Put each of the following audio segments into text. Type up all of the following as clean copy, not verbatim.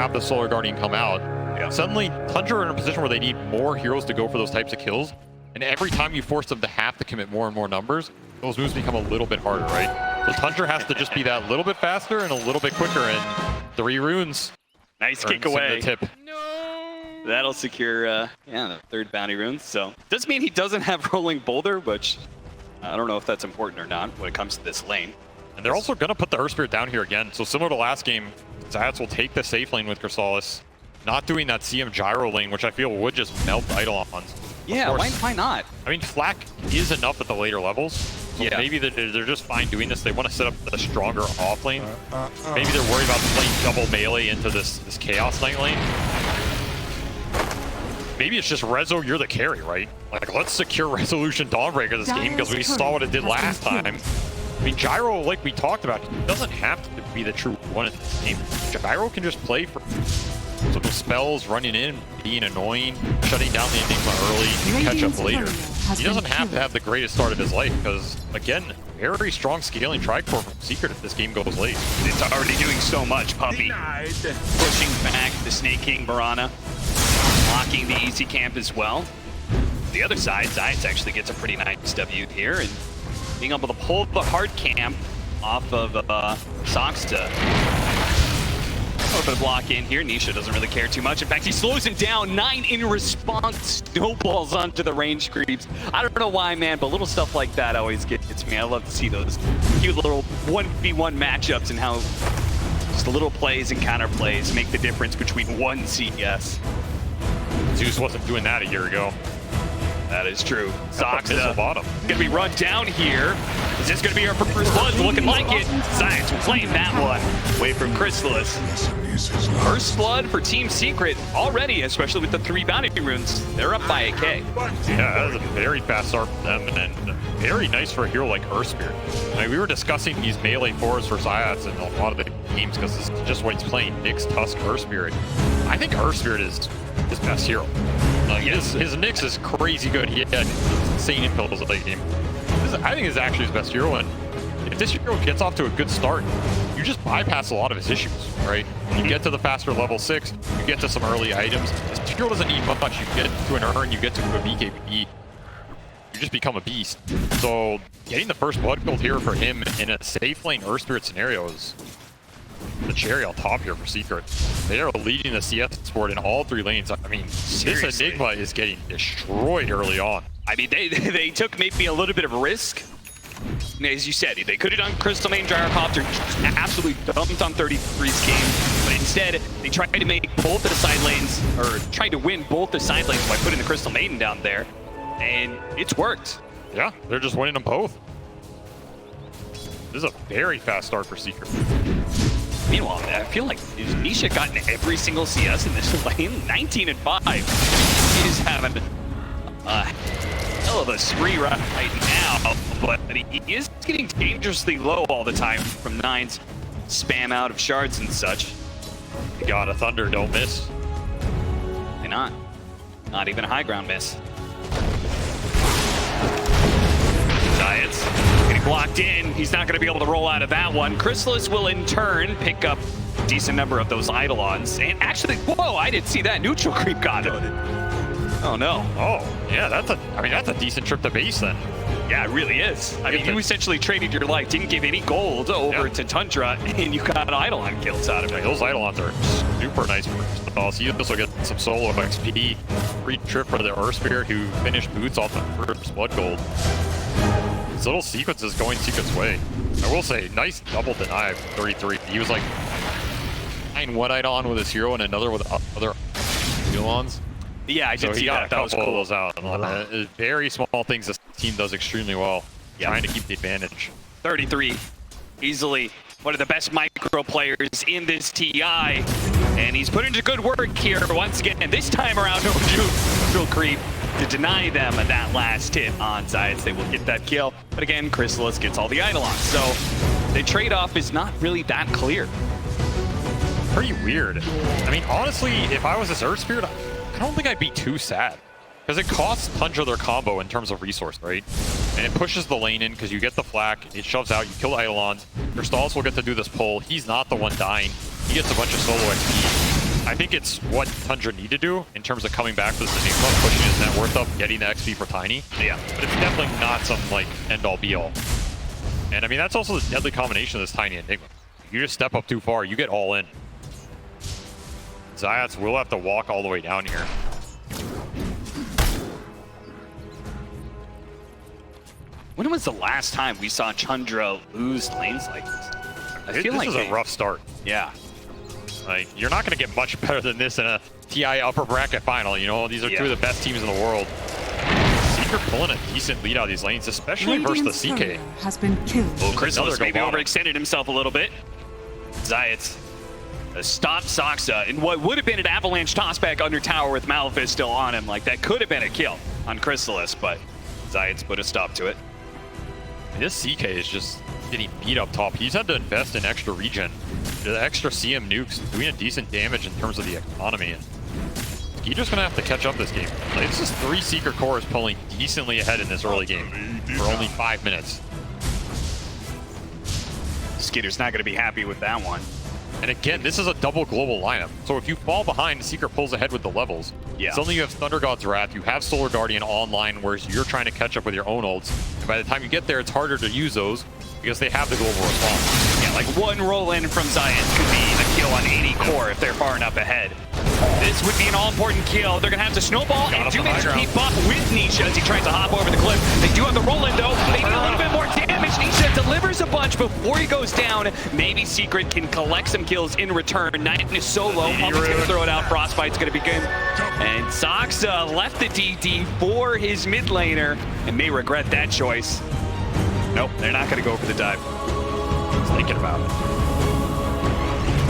have the Solar Guardian come out, suddenly Tundra are in a position where they need more heroes to go for those types of kills. And every time you force them to have to commit more and more numbers, those moves become a little bit harder, right? So Tundra has to just be that little bit faster and a little bit quicker, and 3 runes. Nice kick away. The tip. No. That'll secure, the 3rd bounty rune. So does mean he doesn't have Rolling Boulder, which I don't know if that's important or not when it comes to this lane. And they're also going to put the Earth Spirit down here again. So similar to last game, Zeus will take the safe lane with Chrysalis, not doing that CM Gyro lane, which I feel would just melt Eidolons. Yeah, why not? I mean, Flak is enough at the later levels. So maybe they're just fine doing this. They want to set up a stronger off lane. Maybe they're worried about playing double melee into this Chaos Knight lane. Maybe it's just Rezo, you're the carry, right? Like, let's secure Resolution Dawnbreaker this game because we saw what it did last time. I mean, Gyro, like we talked about, doesn't have to be the true one in this game. Gyro can just play for some spells, running in, being annoying, shutting down the Enigma early, catch up later. He doesn't have to have the greatest start of his life because, again, very strong scaling Tricore from Secret if this game goes late. It's already doing so much, Puppy. Pushing back the Snake King Mirana, blocking the easy camp as well. The other side, Zeus actually gets a pretty nice W here, and being able to pull the hard camp off of Soxta. A little bit of block in here. Nisha doesn't really care too much. In fact, he slows him down. 9 in response. Snowballs onto the range creeps. I don't know why, man, but little stuff like that always gets me. I love to see those cute little 1v1 matchups and how just the little plays and counter plays make the difference between one CS. Zeus wasn't doing that a year ago. That is true. Soxta bottom. Gonna be run down here. Is this gonna be our first blood? Looking like it. Zeus will claim that one away from Chrysalis. First blood for Team Secret already, especially with the 3 bounty runes. They're up by a K. Yeah, that was a very fast start for them, and then very nice for a hero like Earth Spirit. I mean, we were discussing these melee fours for Zeus in a lot of the games because this is just what he's playing. Nyx, Tusk, Earth Spirit. I think Earth Spirit is his best hero. His Nyx is crazy good. He had insane infills at late game. I think is actually his best hero, and if this hero gets off to a good start, you just bypass a lot of his issues, right? You get to the faster level 6, you get to some early items. This hero doesn't need much. You get to an urn, you get to a BKB, you just become a beast. So getting the first blood gold here for him in a safe lane Earth Spirit scenario is the cherry on top here for Secret. They are leading the CS sport in all 3 lanes. I mean, seriously, this Enigma is getting destroyed early on. I mean, they took maybe a little bit of a risk. As you said, they could have done Crystal Main Gyrocopter, absolutely dumped on 33's game, but instead they tried to make both of the side lanes, or tried to win both the side lanes by putting the Crystal Maiden down there, and it's worked. Yeah, they're just winning them both. This is a very fast start for Secret. Meanwhile, I feel like Nisha gotten every single CS in this lane, 19 and 5. He is having a hell of a spree right now, but he is getting dangerously low all the time from 9's spam out of shards and such. God, a Thunder, don't miss. Why not? Not even a high ground miss. Giants getting blocked in. He's not going to be able to roll out of that one. Chrysalis will in turn pick up a decent number of those Eidolons. And actually, whoa, I didn't see that. Neutral creep got it. Oh no. Oh, yeah, that's a decent trip to base then. Yeah, it really is. I mean, you essentially traded your life, didn't give any gold over to Tundra, and you got Eidolon kills out of it. Those Eidolons are super nice for us. You also get some solo XP. Free trip for the Earth Spirit who finished boots off the first blood gold. These little sequences going Secret's way. I will say, nice double deny of 33. He was like 9-1 Eidolon with his hero and another with other Eidolons. Yeah, I did see that. That was cool. Those out. Very small things this team does extremely well. Yep. Trying to keep the advantage. 33, easily one of the best micro players in this TI. And he's put into good work here once again. This time around, no neutral creep to deny them that last hit on Zeus. They will get that kill. But again, Chrysalis gets all the Eidolons. So the trade-off is not really that clear. Pretty weird. I mean, honestly, if I was this Earth Spirit, I don't think I'd be too sad. Because it costs Tundra their combo in terms of resource, right? And it pushes the lane in because you get the flak, it shoves out, you kill the Eidolons. Your stalls will get to do this pull. He's not the one dying. He gets a bunch of solo XP. I think it's what Tundra need to do in terms of coming back to this Enigma, pushing his net worth up, getting the XP for Tiny. Yeah. But it's definitely not some, like, end-all be-all. And, I mean, that's also the deadly combination of this Tiny Enigma. If you just step up too far, you get all in. Zayats will have to walk all the way down here. When was the last time we saw Tundra lose lanes like this? I feel like this is a rough start. Yeah. Like, you're not going to get much better than this in a TI upper bracket final. You know, these are two of the best teams in the world. Secret pulling a decent lead out of these lanes, especially versus the CK. Has been killed. Well, Chrysalis maybe bottom. overextended himself a little bit. Zayats stopped Soxa in what would have been an avalanche tossback under tower with Malefice still on him. Like, that could have been a kill on Chrysalis, but Zayats put a stop to it. This CK is just getting beat up top. He's had to invest in extra regen. The extra CM nukes doing a decent damage in terms of the economy. And he's just gonna have to catch up this game. Like, this is 3 Secret Cores pulling decently ahead in this early game for only 5 minutes. Skitter's not gonna be happy with that one. And again, this is a double global lineup. So if you fall behind, Secret pulls ahead with the levels. Yeah. Suddenly you have Thunder God's Wrath, you have Solar Guardian online, whereas you're trying to catch up with your own ults. And by the time you get there, it's harder to use those because they have the global response. Yeah, like one roll in from Zayats could be a kill on any core if they're far enough ahead. This would be an all-important kill. They're gonna have to snowball and do manage to keep up with Nisha as he tries to hop over the cliff. They do have the roll in though. They need a little bit more damage. Nisha delivers a bunch before he goes down. Maybe Secret can collect some kills in return. Knight is solo. Pumpkin's gonna throw it out. Frostbite's gonna be good. And Soxa left the DD for his mid laner and may regret that choice. Nope, they're not gonna go for the dive. He's thinking about it.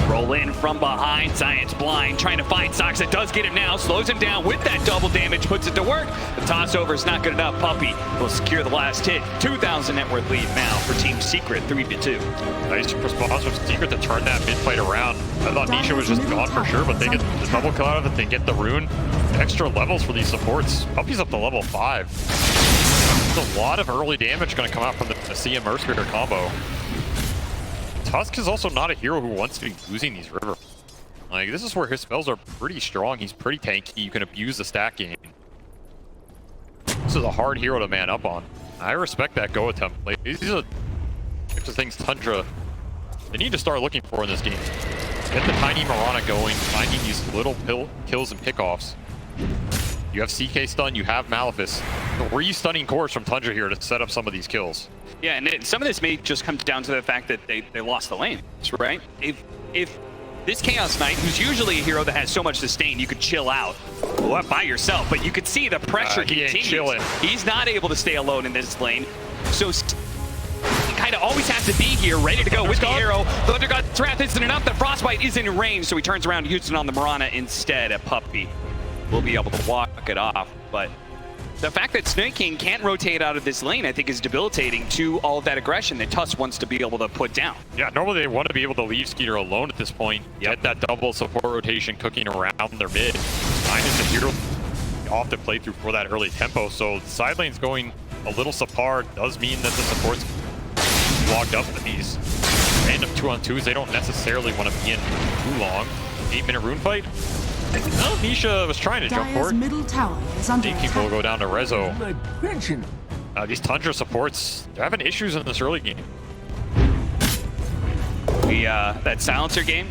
Roll in from behind, Zayats blind, trying to find Soxa. Does get him now, slows him down with that double damage, puts it to work. The toss over is not good enough. Puppy will secure the last hit. 2,000 net worth lead now for Team Secret, 3-2. Nice response from Secret to turn that mid fight around. I thought Nisha was just gone for sure, but they get the double kill out of it. They get the rune. Extra levels for these supports. Puppy's up to level 5. There's a lot of early damage going to come out from the CM Mercury combo. Tusk is also not a hero who wants to be losing these rivers. Like, this is where his spells are pretty strong. He's pretty tanky. You can abuse the stack game. This is a hard hero to man up on. I respect that go attempt. Like, these are the things Tundra, they need to start looking for in this game. Get the Tiny Mirana going, finding these little kills and pickoffs. You have CK stun, you have Malefice. 3 stunning cores from Tundra here to set up some of these kills. Yeah, and some of this may just come down to the fact that they lost the lane, right? If this Chaos Knight, who's usually a hero that has so much sustain, you could chill out by yourself, but you could see the pressure continues. He's not able to stay alone in this lane, so he kind of always has to be here, ready to go with the arrow. Thunder God's Wrath isn't enough. The Frostbite is in range, so he turns around and uses it on the Mirana instead. A Puppy will be able to walk it off, but the fact that Snake King can't rotate out of this lane, I think, is debilitating to all of that aggression that Tusk wants to be able to put down. Yeah, normally they want to be able to leave Skeeter alone at this point. Get that double support rotation cooking around their mid. Nine is the hero off the playthrough for that early tempo, so the side lane's going a little subpar. Does mean that the support's logged up in these random 2-on-2s. They don't necessarily want to be in too long. 8-minute rune fight. No, Nisha was trying to jump forward. Middle tower is under Thinking will go down to Rezo. These Tundra supports, they're having issues in this early game. That silencer game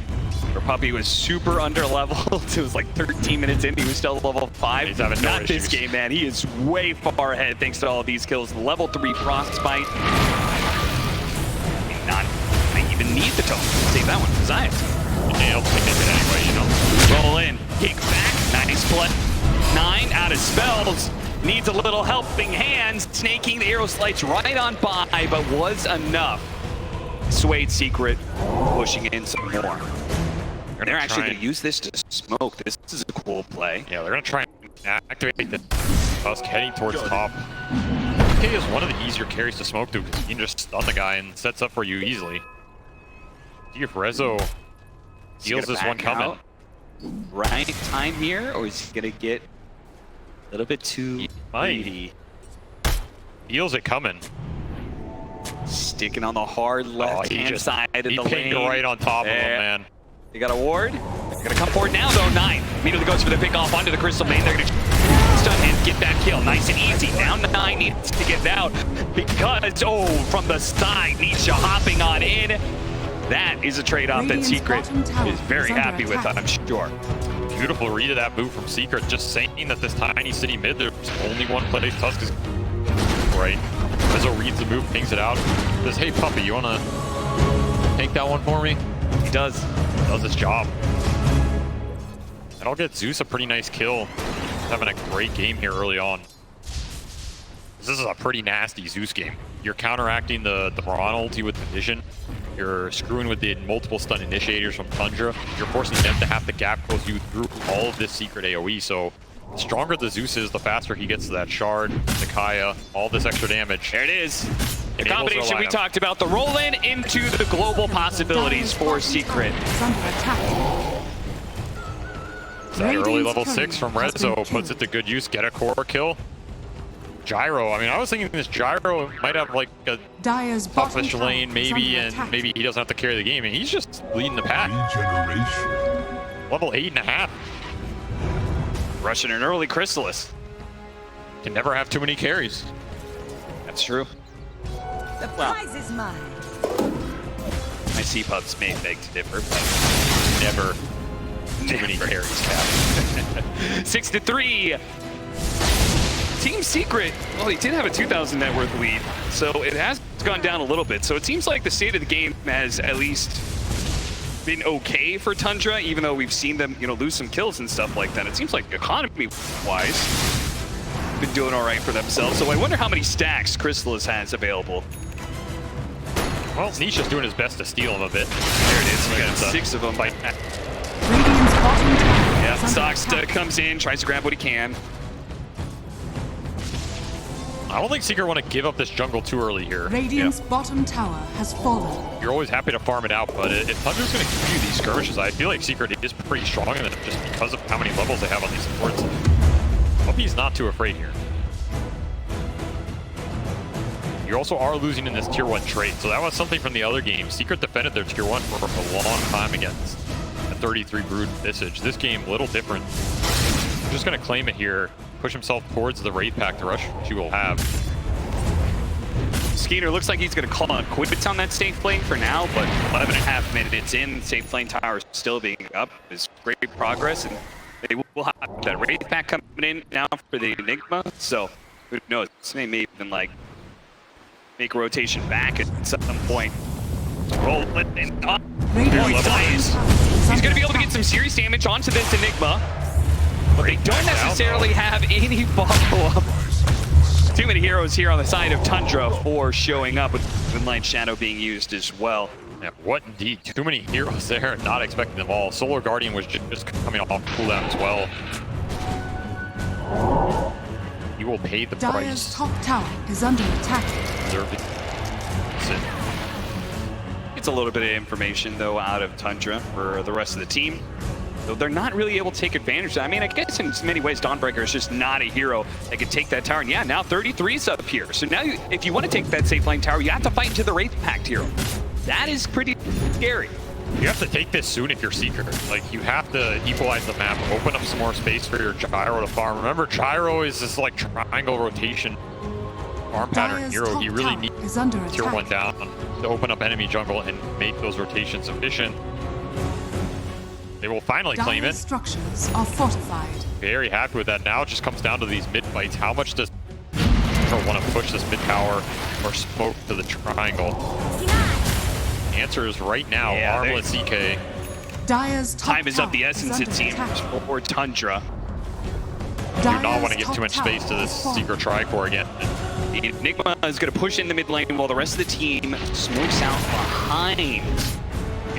where Puppy was super under leveled. It was like 13 minutes in, he was still level 5. He's having Not this game, man. He is way far ahead thanks to all of these kills. Level 3 Frostbite. Not even need the token. Save that one for Zayats. Yeah, he'll take it anyway, you know. Roll in, kick back, nice play. 9 out of spells. Needs a little helping hands. Snaking the arrow slides right on by, but was enough. Swayed Secret pushing in some more. They're actually going to use this to smoke. This is a cool play. Yeah, they're going to try and activate the Tusk heading towards top. K is one of the easier carries to smoke to because you can just stun the guy and sets up for you easily. See if Rezo deals this one coming. Right time here, or is he going to get a little bit too greedy? Feels it coming. Sticking on the hard left-hand side of the lane. He pinged right on top of him, man. They got a ward. They're gonna come forward now though. 9 immediately goes for the pick off onto the Crystal Main. They're gonna stun and get that kill. Nice and easy. Now 9 needs to get out because, oh, from the side, Nisha hopping on in. That is a trade-off that Secret is very happy with, I'm sure. Beautiful read of that move from Secret, just saying that this tiny city mid, there's only one place Tusk is right. Rizzo reads the move, pings it out, says, hey puppy, you wanna take that one for me? He does his job. And I'll get Zeus a pretty nice kill. He's having a great game here early on. This is a pretty nasty Zeus game. You're counteracting the Mirana ulti with the vision. You're screwing with the multiple stun initiators from Tundra. You're forcing them to have to gap close you through all of this secret AoE. So the stronger the Zeus is, the faster he gets to that shard, the Kaya, all this extra damage. There it is. The combination we talked about, the roll-in into the global possibilities for Secret. That early level 6 from Rizzo puts it to good use, get a core kill. Gyro, I mean, I was thinking this Gyro might have like a toughest lane maybe, and maybe he doesn't have to carry the game, and he's just leading the pack. Level 8.5. Rushing an early Chrysalis. Can never have too many carries. That's true. The prize is mine. My C-pubs may beg to differ, but Never too many carries, Cap. 6-3. Team Secret, well, he did have a 2,000 net worth lead, so it has gone down a little bit. So it seems like the state of the game has at least been okay for Tundra, even though we've seen them, lose some kills and stuff like that. It seems like economy-wise, been doing all right for themselves. So I wonder how many stacks Chrysalis has available. Well, Nisha's doing his best to steal him a bit. There it is. He got 6 of them. Radiant's bottom tower. Yeah, Sox comes in, tries to grab what he can. I don't think Secret want to give up this jungle too early here. Radiant's bottom tower has fallen. You're always happy to farm it out, but if Tundra's going to give you these skirmishes, I feel like Secret is pretty strong in it just because of how many levels they have on these supports. Hope he's not too afraid here. You also are losing in this tier 1 trade, so that was something from the other game. Secret defended their tier 1 for a long time against a 33 Brood Visage. This game, a little different. Just going to claim it here. Push himself towards the Wraith Pack to rush, which he will have. Skeeter looks like he's going to call on quits on that safe lane for now, but 11.5 minutes in, safe lane tower still being up is great progress, and they will have that Wraith Pack coming in now for the Enigma, so who knows, they may even like make a rotation back at some point. Roll it in. He's going to be able to get some serious damage onto this Enigma. But they don't necessarily have any follow-up. Too many heroes here on the side of Tundra for showing up with Moonlight Shadow being used as well. Yeah, what indeed? Too many heroes there, not expecting them all. Solar Guardian was just coming off cooldown as well. You will pay the Dire's price. top tower is under attack. It's a little bit of information, though, out of Tundra for the rest of the team. So they're not really able to take advantage of that. I mean, I guess in many ways, Dawnbreaker is just not a hero that can take that tower. And yeah, now 33's up here. So now if you want to take that safe lane tower, you have to fight into the Wraith Pact hero. That is pretty scary. You have to take this soon if you're Seeker. Like, you have to equalize the map, open up some more space for your Gyro to farm. Remember, Gyro is this, like, triangle rotation farm pattern hero. He really needs tier 1 down to open up enemy jungle and make those rotations efficient. They will finally claim it. Structures are fortified. Very happy with that. Now it just comes down to these mid fights. How much does Tundra want to push this mid tower or smoke to the triangle? The answer is right now, Armlet CK. Dire's top time is of the essence, it seems, for Tundra. Do not want to give too much space to this Secret Tricore again. Enigma is going to push in the mid lane while the rest of the team smokes out behind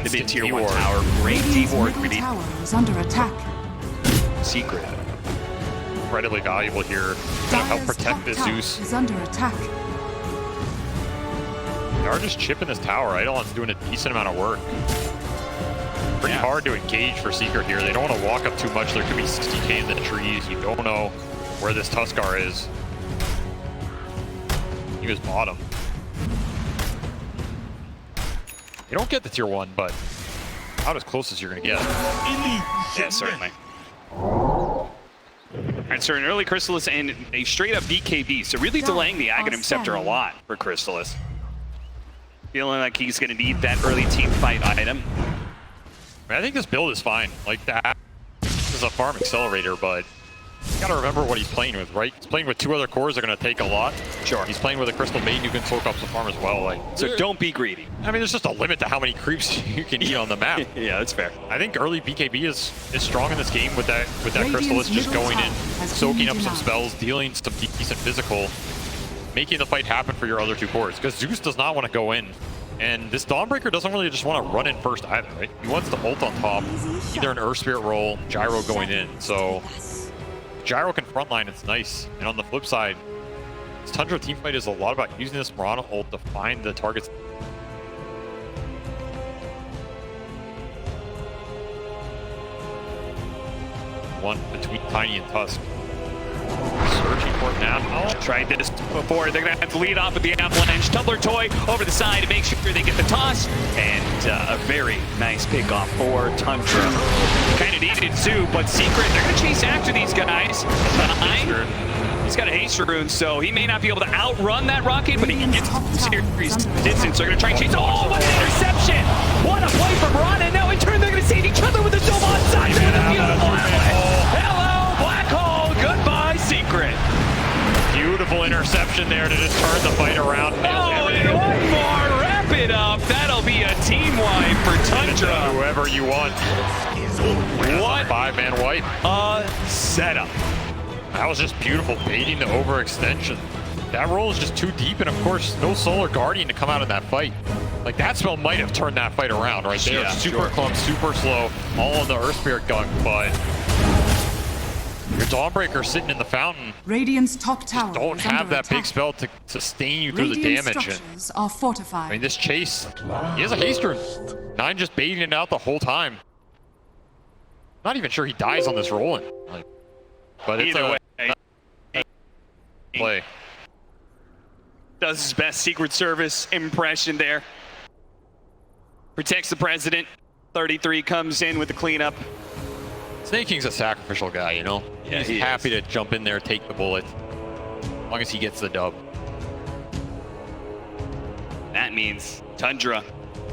the mid tier 1 tower. Great D-ward for the tower is under attack. Secret. Incredibly valuable here. Gonna help protect this Zeus. Is under attack. They are just chipping this tower. Eidolon's doing a decent amount of work. Pretty hard to engage for Secret here. They don't want to walk up too much. There could be 60k in the trees. You don't know where this Tuskar is. He was bottom. They don't get the tier 1, but about as close as you're gonna get. Yeah, certainly. All right, so an early Chrysalis and a straight up BKB, so really delaying the Aghanim Scepter a lot for Chrysalis. Feeling like he's going to need that early team fight item. I think this build is fine. Like, that is a farm accelerator, but you gotta remember what he's playing with, right? He's playing with 2 other cores that are gonna take a lot. Sure. He's playing with a Crystal Maiden who can soak up some farm as well. Like, So don't be greedy. I mean, there's just a limit to how many creeps you can eat on the map. Yeah, that's fair. I think early BKB is strong in this game with that Chrysalis just middle going in, tower has soaking been up some denied. spells, dealing some decent physical, making the fight happen for your other 2 cores. Because Zeus does not want to go in. And this Dawnbreaker doesn't really just want to run in first either, right? He wants to ult on top, either an Earth Spirit roll, Gyro going in. So Gyro can frontline, it's nice. And on the flip side, this Tundra teamfight is a lot about using this Mirana ult to find the targets. One between Tiny and Tusk. Searching for it now. Tried this before. They're going to have to lead off with the avalanche. Tumbler toy over the side to make sure they get the toss. And a very nice pickoff for Tundra. Kind of needed too, but Secret, they're going to chase after these guys. He's got a haste rune, so he may not be able to outrun that rocket, but he can get some serious distance. They're going to try and chase. Oh, what an interception! What a play from Mirana. And now in turn, they're going to save each other with a dome on side. There's a beautiful avalanche. Hello, Black Hole. Goodbye, Secret. Beautiful interception there to just turn the fight around. Oh, and one more. Wrap it up. That'll be a team wipe for Tundra. Whoever you want. What 5-man wipe. a setup. That was just beautiful, baiting the overextension. That roll is just too deep, and of course, no Solar Guardian to come out of that fight. Like, that spell might have turned that fight around right there. Yeah, super clump, super slow, all on the Earth Spirit gunk, but your Dawnbreaker sitting in the fountain. Radiant's top tower Don't is have under that big attack. spell to sustain you through the Radiant damage. And, structures are fortified. I mean, this chase, he has a haste rune. Nine just baiting it out the whole time. Not even sure he dies on this rolling. Like, but it's Either way, play. does his best Secret Service impression there. Protects the president. 33 comes in with the cleanup. Snake King's a sacrificial guy, you know? Yeah, He's he happy to jump in there, take the bullet, as long as he gets the dub. That means Tundra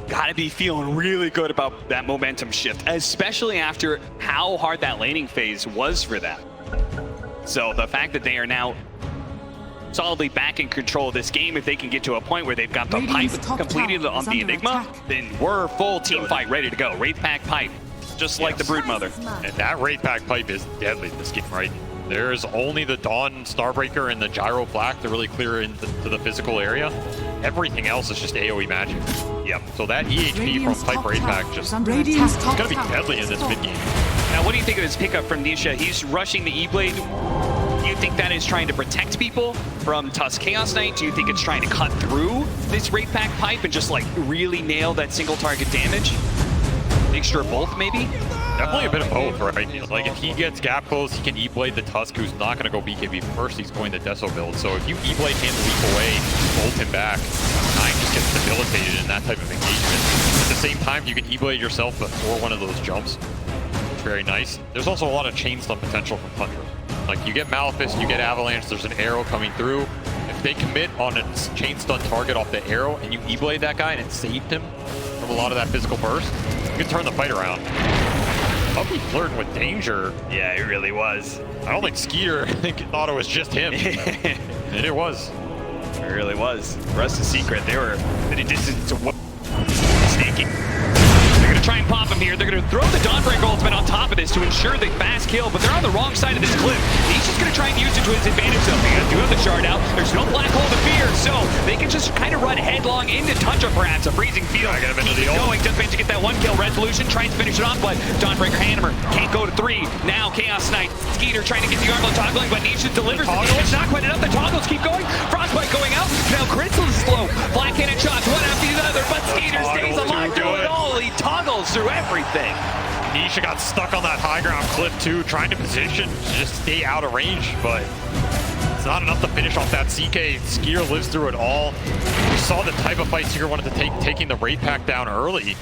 gotta be feeling really good about that momentum shift, especially after how hard that laning phase was for them. So the fact that they are now solidly back in control of this game, if they can get to a point where they've got the Radiant's pipe top completed tower on is the under Enigma, attack. then we're full team fight ready to go. Wraith Pack pipe, just like the Broodmother. And that Wraith Pack pipe is deadly in this game, right? There's only the Dawn Starbreaker and the Gyro Flak to really clear into the physical area. Everything else is just AoE magic. Yep. So that EHP Radiant's from Pipe top Wraith tower Pack just is under attack. it's gonna be deadly in this mid game. Now, what do you think of his pickup from Nisha? He's rushing the E-Blade. Do you think that is trying to protect people from Tusk Chaos Knight? Do you think it's trying to cut through this Wraith Pack pipe and just like really nail that single target damage? Mixture of both, maybe? Definitely a bit of both, right? Like, if he gets gap close, he can E-Blade the Tusk, who's not going to go BKB first. He's going the Deso build. So if you E-Blade him, leap away, bolt him back, Nine just gets debilitated in that type of engagement. At the same time, you can E-Blade yourself before one of those jumps. It's very nice. There's also a lot of chain stun potential from Tundra. Like, you get Malefice, you get Avalanche, there's an arrow coming through. If they commit on a chain stun target off the arrow, and you E-Blade that guy and it saved him from a lot of that physical burst, you can turn the fight around. Puppy flirting with danger. Yeah, it really was. I don't think Skeeter thought it was just him. And it was. It really was. For us, the Secret, they were at a distance to what? Snaking. They're going to try and pop him here. They're going to throw the Dawnbreaker ultimate on top of this to ensure the fast kill, but they're on the wrong side of this cliff. He's just going to try and use it to his advantage, though. They do have the shard out. There's no black hole to fear, so they can just kind of run headlong into Tundra, perhaps. A freezing field. I got him into the ult. Going, just managed to get that one kill. Resolution trying to finish it off, but Dawnbreaker Hammer can't go to 3. Now Chaos Knight. Skeeter trying to get the armor toggling, but Nisha delivers. The ult's not quite enough. The toggles keep going. Frostbite going out. Now Crystal is slow. Black Cannon shots, one after the other, but Skeeter stays alive through it all. He toggles through everything. Nisha got stuck on that high ground cliff too, trying to position to just stay out of range, but it's not enough to finish off that CK. Skeeter lives through it all. We saw the type of fight Skeeter wanted to take, taking the Wraith Pack down early.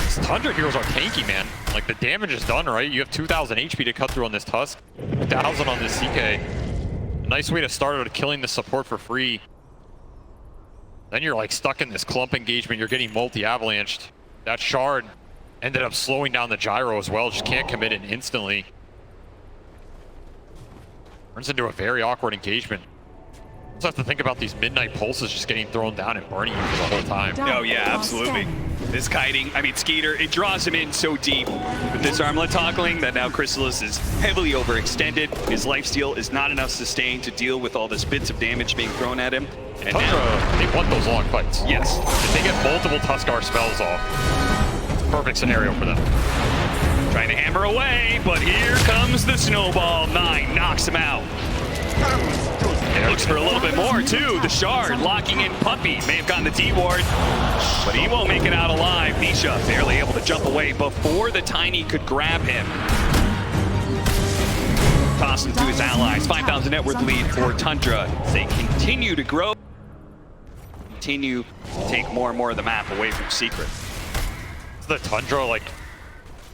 These Tundra heroes are tanky, man. Like, the damage is done, right? You have 2,000 HP to cut through on this Tusk, 1,000 on this CK. A nice way to start out killing the support for free. Then you're like stuck in this clump engagement. You're getting multi-avalanched. That shard ended up slowing down the gyro as well. Just can't commit it instantly. Turns into a very awkward engagement. You also have to think about these midnight pulses just getting thrown down and burning you for the whole time. Oh yeah, absolutely. This kiting, I mean Skeeter, it draws him in so deep with this armlet toggling that now Chrysalis is heavily overextended. His lifesteal is not enough sustain to deal with all this bits of damage being thrown at him. And Tundra, now, they want those long fights. yes, If they get multiple Tuskar spells off, it's a perfect scenario for them. trying to hammer away, but here comes the snowball. 9 knocks him out. Looks for a little bit more too. The shard locking in Puppy. May have gotten the D ward, but he won't make it out alive. Nisha barely able to jump away before the Tiny could grab him. Toss him to his allies. 5,000 net worth lead for Tundra. They continue to grow. Continue to take more and more of the map away from Secret. It's the Tundra, like,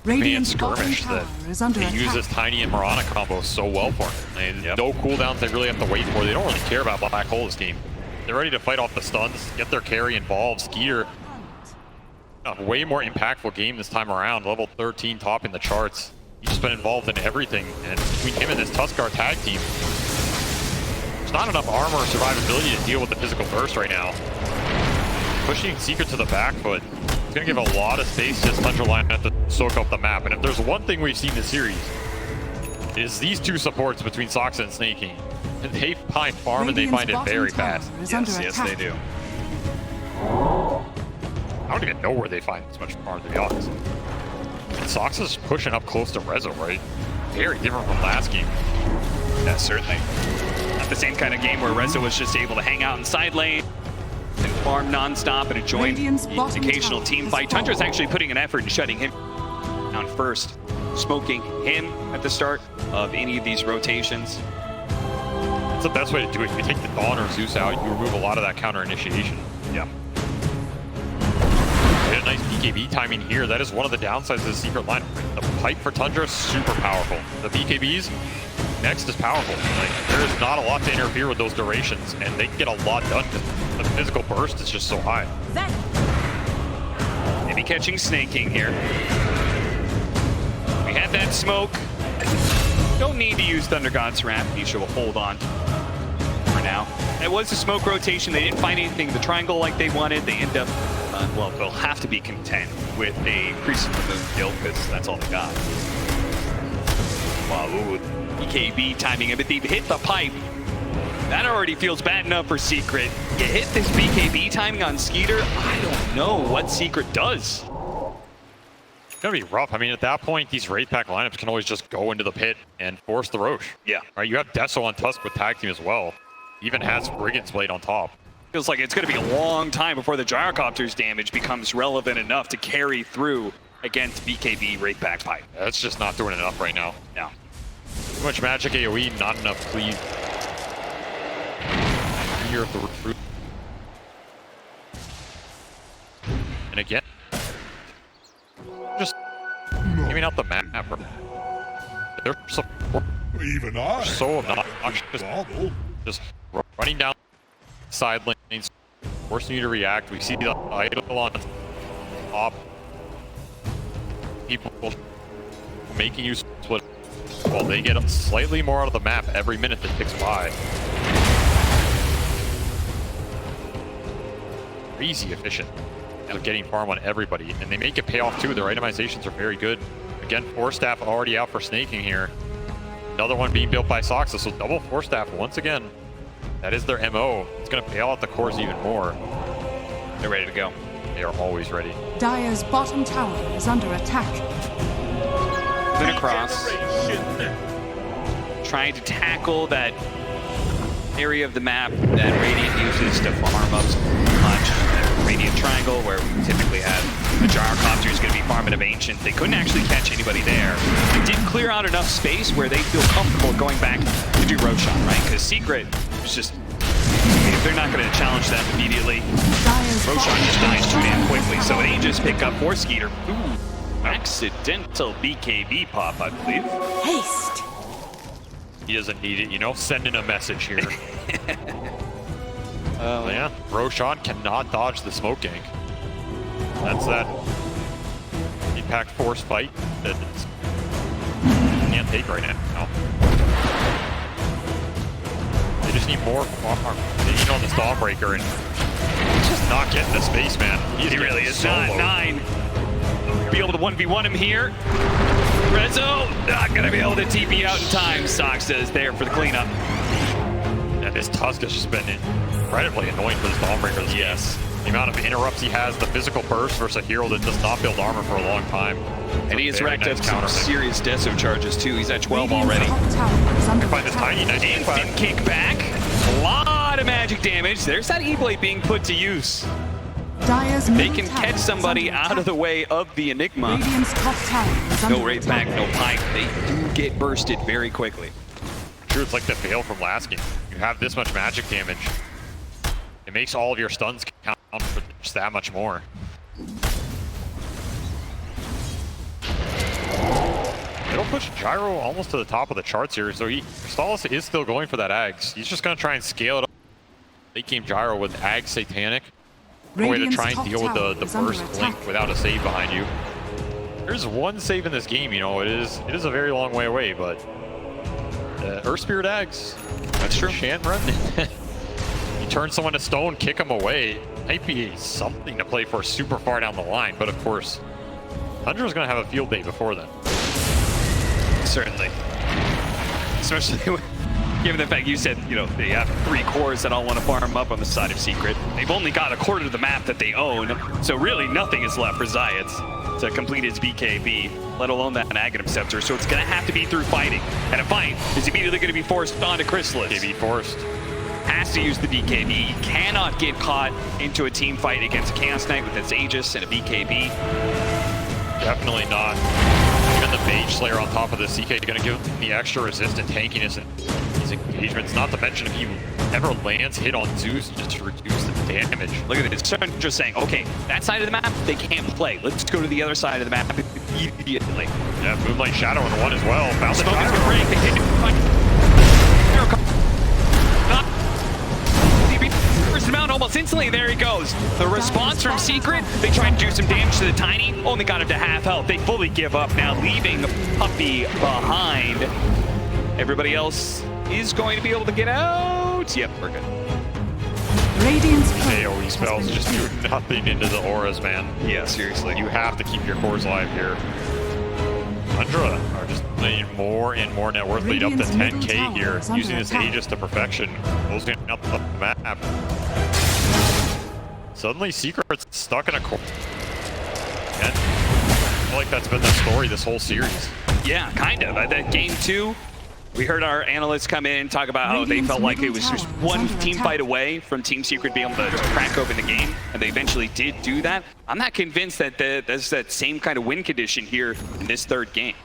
Radiant's skirmish bottom that tower is under they attack. use this Tiny and Mirana combo so well for them. No cooldowns they really have to wait for. They don't really care about Black Hole this game. They're ready to fight off the stuns, get their carry involved. Skeeter, a way more impactful game this time around. Level 13 topping the charts. He's just been involved in everything. And between him and this Tuskar tag team, there's not enough armor or survivability to deal with the physical burst right now. Pushing Secret to the back foot. It's going to give a lot of space to this Tundra lineup to soak up the map. And if there's one thing we've seen this series, is these two supports between Soxa and Snake King. And they find farm and they find it very fast. Yes, they do. I don't even know where they find this much farm, to be honest. And Soxa's pushing up close to Rezo, right? Very different from last game. Yeah, certainly. Not the same kind of game where Rezo was just able to hang out in side lane and farm non-stop and enjoy the occasional team fight. Tundra's actually putting an effort in shutting him down first, smoking him at the start of any of these rotations. That's the best way to do it. You take the Dawn or Zeus out, you remove a lot of that counter initiation. Yeah. Get a nice BKB timing here. That is one of the downsides of the Secret line. The pipe for Tundra is super powerful. The BKBs next is powerful. Like, there is not a lot to interfere with those durations, and they can get a lot done because the physical burst is just so high. Maybe catching Snake King here. We had that smoke. Don't need to use Thunder God's Wrath. Nisha will hold on for now. It was a smoke rotation. They didn't find anything in the triangle like they wanted. They end up, well, they'll have to be content with a Priest of the Moon kill because that's all they got. Wow, ooh, BKB timing it, but they hit the pipe. That already feels bad enough for Secret. You hit this BKB timing on Skeeter, I don't know what Secret does. It's going to be rough. I mean, at that point, these Wraith Pack lineups can always just go into the pit and force the Roche. Yeah. Right, you have Deso on Tusk with tag team as well. Even has Brigand's Blade on top. Feels like it's going to be a long time before the Gyrocopter's damage becomes relevant enough to carry through against BKB Wraith Pack pipe. That's just not doing enough right now. No. Too much magic AoE, not enough cleave. Year of the recruit. And again, just giving out the map. They're so, Even I. so obnoxious. Just running down side lanes, forcing you to react. We see the idol on top. People making you split. Well, they get slightly more out of the map every minute that ticks by. Crazy efficient of getting farm on everybody, and they make it pay off too. Their itemizations are very good. Again, 4-staff already out for snaking here. Another one being built by Soxa, so double 4-staff once again. That is their MO. It's going to pay out the cores even more. They're ready to go. They are always ready. Dire's bottom tower is under attack. Moving across. Trying to tackle that area of the map that Radiant uses to farm up much. Radiant Triangle, where we typically have the Gyrocopter is going to be farming of Ancient. They couldn't actually catch anybody there. They did clear out enough space where they feel comfortable going back to do Roshan, right? Because Secret was just they're not going to challenge that immediately. Dire's Roshan bottom just dies too damn tower quickly, is so an under Aegis pick up for Skeeter. Ooh, accidental BKB pop, I believe. haste. He doesn't need it, you know? Sending a message here. Yeah, Roshan cannot dodge the smoke gank. That's that impact force fight that it's can't take right now. They just need more farm. They need on the Stormbreaker, and he's just not getting the space, man. He really is so not. low. 9. Be able to 1v1 him here. Rezo not gonna be able to TP out in time. Sox is there for the cleanup. And this Tusk has just been incredibly annoying for the Stormbreaker this Yes. game. The amount of interrupts he has, the physical burst versus a hero that does not build armor for a long time. And he has Very racked nice up some counter pick. serious Deso charges too. He's at 12 Radiant's already. top tower is under Find this attack. tiny, nice Instant kickback. A lot of magic damage. There's that E-Blade being put to use. Dire's They middle can tower catch is somebody under out of attack. the way of the Enigma. Radiant's top tower is under No Wraith back, attack. no Pike. They do get bursted very quickly. Sure, it's like the fail from last game. You have this much magic damage. It makes all of your stuns count for just that much more. It'll push Gyro almost to the top of the charts here, so Stalis is still going for that Ags. He's just going to try and scale it up. Late game Gyro with Ags Satanic. No way to Radiant's try and top deal with tower the is under burst attack. blink without a save behind you. There's one save in this game, you know, it is a very long way away, but Earth Spirit Ags. That's true. Shan't run. You turn someone to stone, kick them away. Might be something to play for super far down the line, but of course, Tundra's going to have a field day before then. Certainly. Especially given the fact you said, you know, they have 3 cores that all want to farm up on the side of Secret. They've only got a quarter of the map that they own, so really nothing is left for Zayat to complete his BKB, let alone that Aghanim Scepter. So it's going to have to be through fighting. And a fight is immediately going to be forced onto Chrysalis. KB forced. Has to use the BKB. He cannot get caught into a team fight against a Chaos Knight with his Aegis and a BKB. Definitely not. Even the Mage Slayer on top of the CK is going to give him the extra resistant tankiness in these engagements. Not to mention if he ever lands hit on Zeus, just to reduce the damage. Look at this. Just saying, okay, that side of the map, they can't play. Let's go to the other side of the map immediately. Yeah, Moonlight Shadow in one as well. Found the Smoke is Gyro. going to break. They hit First him out almost instantly. There he goes. The response from Secret, they try and do some damage to the Tiny. Only got him to half health. They fully give up now, leaving Puppy behind. Everybody else is going to be able to get out. Yep, we're good. Radiant's AoE has spells been just do defeated. nothing into the auras, man. Yeah, seriously. You have to keep your cores alive here. Tundra are just playing more and more net worth lead up to Radiant's middle 10k tower here, is under using this attack. Aegis to perfection, closing up the map. Suddenly Secret's stuck in a corner. And I feel like that's been the story this whole series. Yeah, kind of. At that game 2, we heard our analysts come in and talk about how they Radiant's felt like it middle was just tower is one under team attack. fight away from Team Secret being able to crack open the game, and they eventually did do that. I'm not convinced that there's that same kind of win condition here in this 3rd game.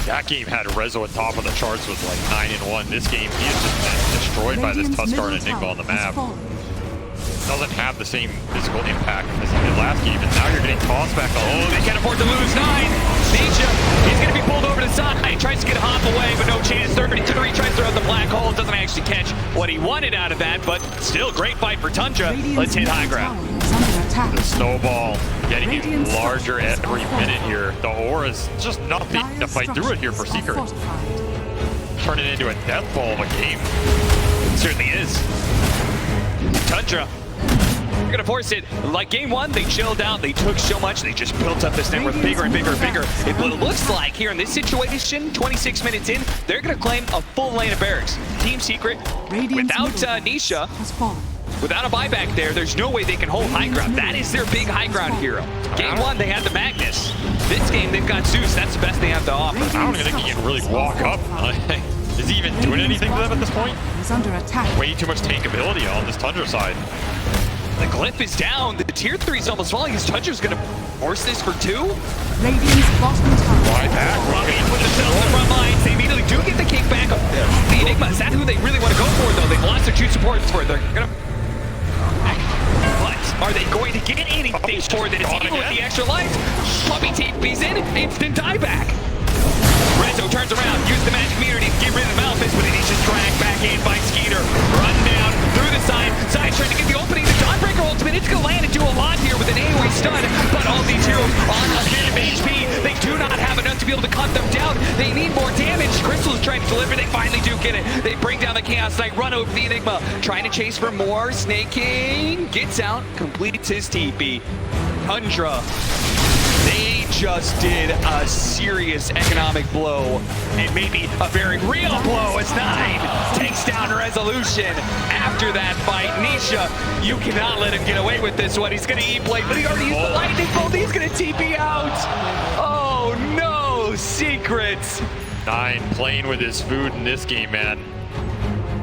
That game had Rezo at top of the charts with like 9-1. This game, he has just been destroyed by this Radiant's Tuskar middle and Enigma on the tower has map. fallen. Doesn't have the same physical impact as he did last game, and now you're getting tossed back Oh, on. they can't afford to lose 9. Nisha, he's going to be pulled over to the side. Tries to get a hop away, but no chance. 33 tries to throw out the black hole. Doesn't actually catch what he wanted out of that, but still great fight for Tundra. Radiant's Let's hit high middle ground. tower is under attack. The snowball getting Radiant's larger structures every are minute fortified. here. The aura's just nothing to Dire's fight through it here for structures are Secret. fortified. Turn it into a death ball of a game. It certainly is. Tundra. They're gonna force it. Like game 1, they chilled out. They took so much. They just built up this network bigger and bigger and bigger. What it looks like here in this situation, 26 minutes in, they're gonna claim a full lane of barracks. Team Secret, Radiant's without middle tower Nisha, has fallen. without a buyback there's no way they can hold high ground. That is their big high ground hero. Game 1, they had the Magnus. This game, they've got Zeus. That's the best they have to offer. I don't even think he can really walk up. Is he even doing anything to them at this point? Is under attack. Way too much tankability on this Tundra side. The glyph is down. The tier 3 is almost falling. His Tundra's gonna force this for 2. Radiant's bottom tower. Why back? Robbie put themselves in the front lines. They immediately do get the kick back. The Enigma, is that who they really want to go for, though? They've lost their 2 supports for it. They're gonna... But are they going to get anything for this? Even with the extra life, Puppy TP's in, instant dieback. Rezo turns around, uses the magic meter to get rid of the Malphus, but he's just dragged back in by Skeeter. Run down through the side. Side's trying to get the opening. The Dawnbreaker ultimate, it's going to land and do a lot here with an AoE stun, but all these heroes on a bit of HP. They do not have enough to be able to cut them down. They need more damage. Crystal is trying to deliver. They finally do get it. They bring down the Chaos Knight, run over the Enigma, trying to chase for more. Snake King gets out, completes his TP. Tundra, they just did a serious economic blow, and maybe a very real blow as 9 takes down Resolution. After that fight, Nisha, you cannot let him get away with this one. He's gonna E-plate, but he already used the lightning bolt. He's gonna TP out. Oh no, Secrets. 9 playing with his food in this game, man.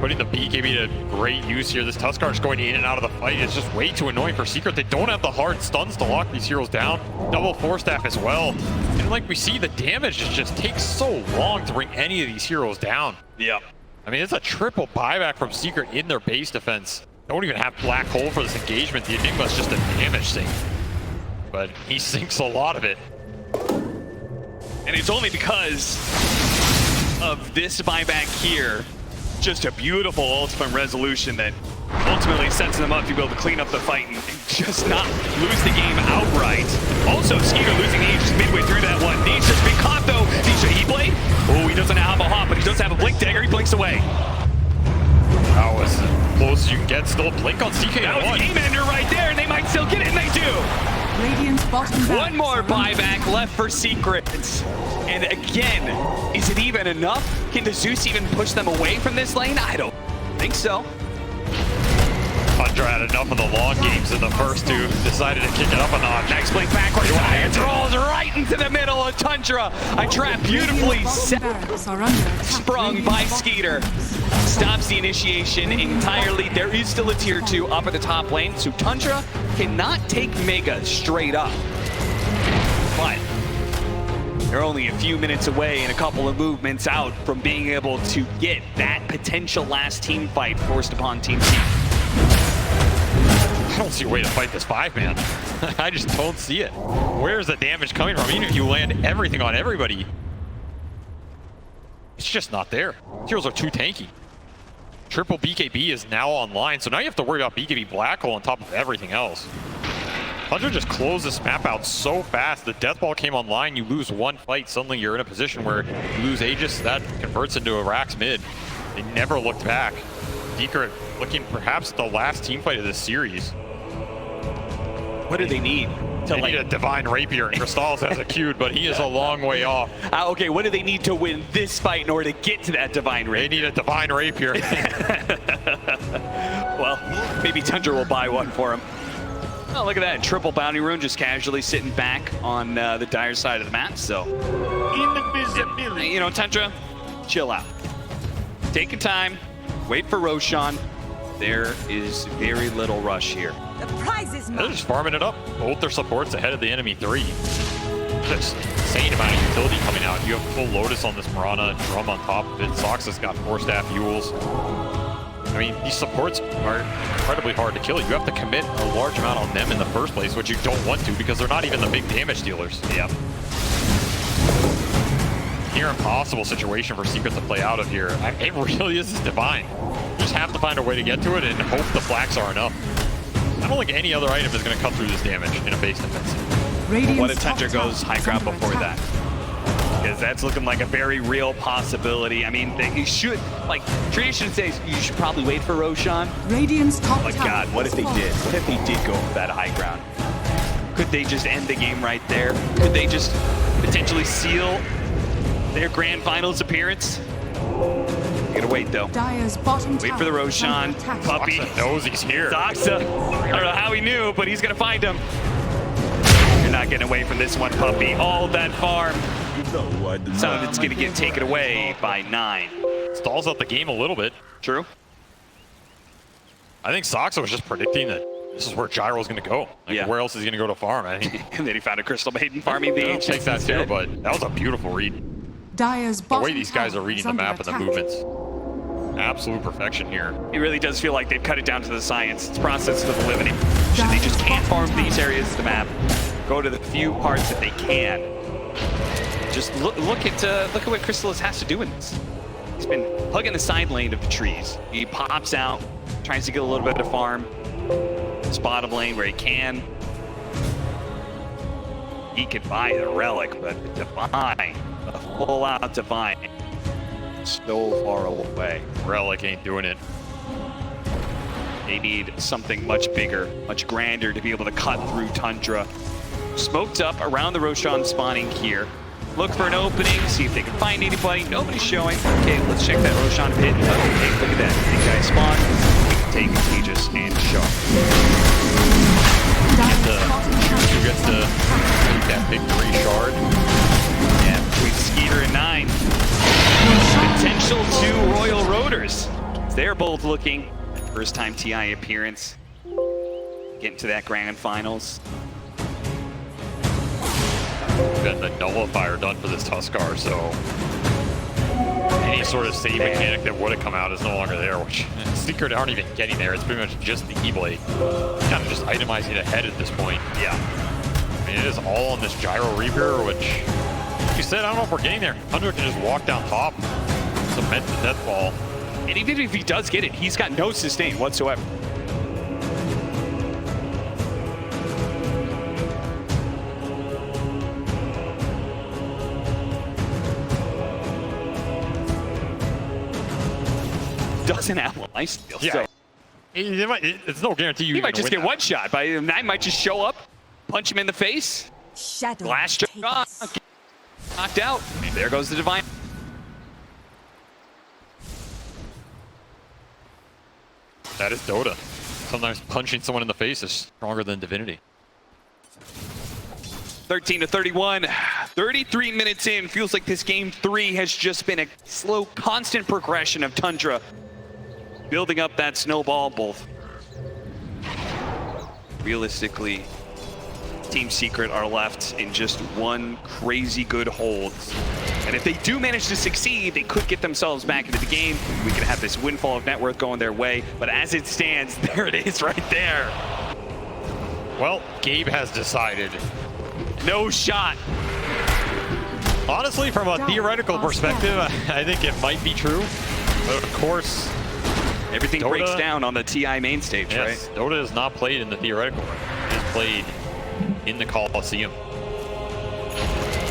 Putting the BKB to great use here. This Tusk just going in and out of the fight is just way too annoying for Secret. They don't have the hard stuns to lock these heroes down. Double Force Staff as well. And like we see, the damage just takes so long to bring any of these heroes down. Yep. I mean, it's a triple buyback from Secret in their base defense. Don't even have Black Hole for this engagement. The Enigma's just a damage sink. But he sinks a lot of it. And it's only because of this buyback here. Just a beautiful ult from Resolution that ultimately sets them up to be able to clean up the fight and just not lose the game outright. Also, Skeeter losing the Aegis midway through that one. Nisha's been caught though. Nisha E-blade? Oh, he doesn't have a hop, but he does have a blink dagger. He blinks away. That was as close as you can get. Still a blink on CK1. That was a game ender right there, and they might still get it, and they do. Radiant's bottom tower. One more buyback left for Secrets. And again, is it even enough? Can the Zeus even push them away from this lane? I don't think so. Tundra had enough of the long games in the first 2. Decided to kick it up a notch. Next blink backwards. It rolls right into the middle of Tundra. A trap beautifully set, sprung by Skeeter. Stops the initiation entirely. There is still a tier 2 up at the top lane, so Tundra cannot take Mega straight up. But they're only a few minutes away and a couple of movements out from being able to get that potential last team fight forced upon Team C. I don't see a way to fight this 5-man. I just don't see it. Where's the damage coming from? Even if you land everything on everybody, it's just not there. Heroes are too tanky. Triple BKB is now online, so now you have to worry about BKB Black Hole on top of everything else. Tundra just closed this map out so fast. The Death Ball came online, you lose one fight, suddenly you're in a position where you lose Aegis, that converts into a Rax mid. They never looked back. Secret looking perhaps the last team fight of this series. What do they need? They need a Divine Rapier, and Crystals has a queued, but he is a long way off. Okay, what do they need to win this fight in order to get to that Divine Rapier? They need a Divine Rapier. Well, maybe Tundra will buy one for him. Oh, look at that. Triple bounty rune just casually sitting back on the dire side of the map, so. Invisibility. You know, Tundra, chill out. Take your time. Wait for Roshan. There is very little rush here. The prize is They're just farming it up. Both their supports ahead of the enemy 3. Just insane amount of utility coming out. You have full Lotus on this Mirana, Drum on top of it. Sox has got 4-staff Yules. I mean, these supports are incredibly hard to kill. You have to commit a large amount on them in the first place, which you don't want to because they're not even the big damage dealers. Yep. Near impossible situation for Secret to play out of here. It really is divine. You just have to find a way to get to it and hope the blacks are enough. I don't think any other item is going to cut through this damage in a base defense. What if Tundra goes high ground before that? Because that's looking like a very real possibility. I mean, you should, like, tradition says you should probably wait for Roshan. Radiant's top But tower God, what if they did? What if they did go for that high ground? Could they just end the game right there? Could they just potentially seal their grand finals appearance? You gotta wait though. Dire's bottom Wait for the Roshan. Puppy. Soxa knows he's here. Soxa. I don't know how he knew, but he's gonna find him. You're not getting away from this one, Puppy. All that farm. Some of it's gonna get taken away by 9. Stalls out the game a little bit. True. I think Soxa was just predicting that this is where Gyro's going to go. Like, Yeah. where else is he going to go to farm? I think And then he found a Crystal Maiden farming the I'll ancients take that too, instead. but that was a beautiful read. Dyer's The bottom way these guys tower are reading is the under map and the attack. movements. Absolute perfection here. It really does feel like they've cut it down to the science. It's process of elimination. They just can't farm these areas of the map. Go to the few parts that they can. Just look at what Chrysalis has to do in this. He's been hugging the side lane of the trees. He pops out, tries to get a little bit of farm. This bottom lane where he can. He could buy the relic, but the Divine, the full-out Divine, so far away. Relic ain't doing it. They need something much bigger, much grander to be able to cut through Tundra. Smoked up around the Roshan spawning here. Look for an opening, see if they can find anybody. Nobody's showing. Okay, let's check that Roshan pit. Okay, look at that. Big guy spawn. We can take Aegis and Shark. Who gets to take that big 3 shard? Yeah, between Skeeter and 9. Potential 2 Royal Roaders. They're both looking. First time TI appearance. Getting to that grand finals. Got the nullifier done for this Tuskar, so any sort of save mechanic that would have come out is no longer there, which Secret aren't even getting there. It's pretty much just the E-Blade. Kind of just itemizing it ahead at this point. Yeah. I mean, it is all on this Gyro Reaper, which, like you said, I don't know if we're getting there. Tundra can just walk down top, cement the death ball. And even if he does get it, he's got no sustain whatsoever. Doesn't have a lifesteal, Yeah. so It's no guarantee he might just get one one shot. By Nine might just show up, punch him in the face, Shadow blast take him off, us. knocked out. And there goes the Divine. That is Dota. Sometimes punching someone in the face is stronger than divinity. 13-31, 33 minutes in. Feels like this game 3 has just been a slow, constant progression of Tundra. Building up that snowball, both realistically, Team Secret are left in just one crazy good hold. And if they do manage to succeed, they could get themselves back into the game. We could have this windfall of net worth going their way. But as it stands, there it is right there. Well, Gabe has decided. No shot. Honestly, from a theoretical perspective, I think it might be true. But of course, Everything Dota breaks down on the TI main stage, yes, right? Dota is not played in the theoretical realm. It is played in the Coliseum.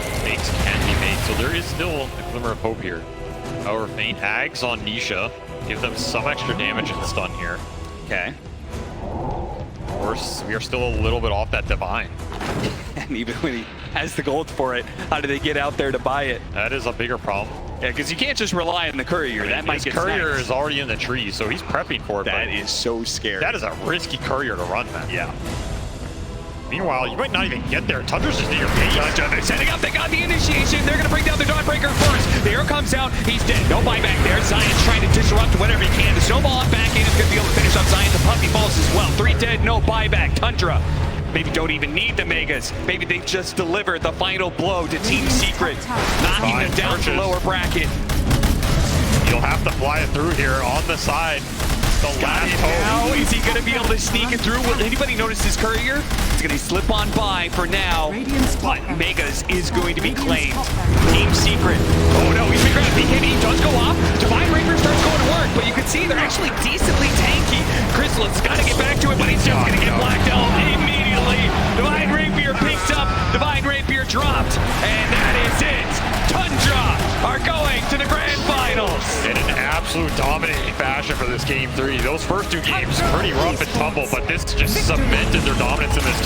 Mistakes can be made, so there is still a glimmer of hope here. However, Faint Hags on Nisha give them some extra damage and stun here. Okay. Of course, we are still a little bit off that Divine. And even when he has the gold for it, how do they get out there to buy it? That is a bigger problem. Yeah, because you can't just rely on the courier. That might His get courier sniped. is already in the tree, so he's prepping for it. That but is so scary. that is a risky courier to run, man. Yeah. Meanwhile, you might not even get there. Tundra's just in your face. They're setting up. They got the initiation. They're going to bring down the Dawnbreaker first. The arrow comes out. He's dead. No buyback there. Zion's trying to disrupt whatever he can. The snowball off back in is going to be able to finish up Zion. The puppy falls as well. 3 dead. No buyback. Tundra maybe don't even need the Megas. Maybe they've just delivered the final blow to Team Secret, knocking them down to lower bracket. You'll have to fly it through here on the side. The last Now, hope. is he going to be able to sneak it through? Will anybody notice his courier? It's going to slip on by for now, but Megas is going to be claimed. Team Secret. Oh no, he's been grabbed. BKB does go off. Divine Rapier starts going to work, but you can see they're actually decently tanky. Chrysalis got to get back to it, but he's just going to get blacked out immediately. Divine Rapier picked up. Divine Rapier dropped, and that is it. Tundra are going to the grand finals. In an absolute dominating fashion for this game 3. Those first 2 games, pretty rough and tumble, but this just cemented their dominance in this